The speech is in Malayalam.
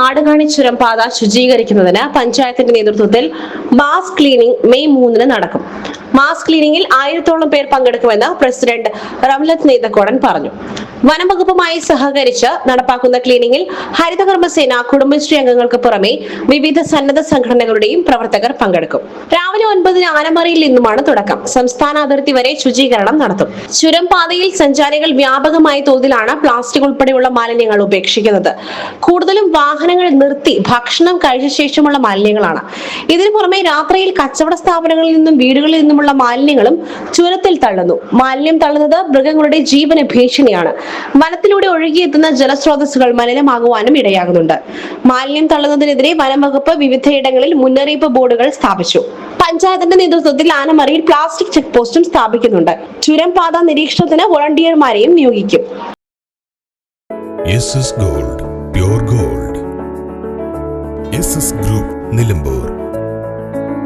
നാടുകാണി ചുരം പാത ശുചീകരിക്കുന്നതിന് പഞ്ചായത്തിന്റെ നേതൃത്വത്തിൽ മാസ് ക്ലീനിംഗ് മെയ് 3 നടക്കും. മാസ് ക്ലീനിംഗിൽ 1000-ഓളം പേർ പങ്കെടുക്കുമെന്ന് പ്രസിഡന്റ് റംലത്ത് നെയ്തക്കോടൻ പറഞ്ഞു. വനംവകുപ്പുമായി സഹകരിച്ച് നടപ്പാക്കുന്ന ക്ലീനിംഗിൽ ഹരിതകർമ്മസേന, കുടുംബശ്രീ അംഗങ്ങൾക്ക് പുറമെ വിവിധ സന്നദ്ധ സംഘടനകളുടെയും പ്രവർത്തകർ പങ്കെടുക്കും. രാവിലെ 9-ന് ആനമറയിൽ നിന്നുമാണ് തുടക്കം. സംസ്ഥാന അതിർത്തി വരെ ശുചീകരണം നടത്തും. ചുരം പാതയിൽ സഞ്ചാരികൾ വ്യാപകമായ തോതിലാണ് പ്ലാസ്റ്റിക് ഉൾപ്പെടെയുള്ള മാലിന്യങ്ങൾ ഉപേക്ഷിക്കുന്നത്. കൂടുതലും വാഹനങ്ങൾ നിർത്തി ഭക്ഷണം കഴിച്ച ശേഷമുള്ള മാലിന്യങ്ങളാണ്. ഇതിനു പുറമെ രാത്രിയിൽ കച്ചവട സ്ഥാപനങ്ങളിൽ നിന്നും വീടുകളിൽ നിന്നുമുള്ള മാലിന്യങ്ങളും ചുരത്തിൽ തള്ളുന്നു. മാലിന്യം തള്ളുന്നത് മൃഗങ്ങളുടെ ജീവന് ഭീഷണിയാണ്. വനത്തിലൂടെ ഒഴുകിയെത്തുന്ന ജലസ്രോതസ്സുകൾ മലിനമാകുവാനും ഇടയാകുന്നുണ്ട്. മാലിന്യം തള്ളുന്നതിനെതിരെ വനംവകുപ്പ് വിവിധയിടങ്ങളിൽ മുന്നറിയിപ്പ് ബോർഡുകൾ സ്ഥാപിച്ചു. പഞ്ചായത്തിന്റെ നേതൃത്വത്തിൽ ആനമറയിൽ പ്ലാസ്റ്റിക് ചെക്ക് പോസ്റ്റും സ്ഥാപിക്കുന്നുണ്ട്. ചുരം പാത നിരീക്ഷണത്തിന് വോളണ്ടിയർമാരെയും നിയോഗിക്കും. Gold, pure gold. Group Nilambur.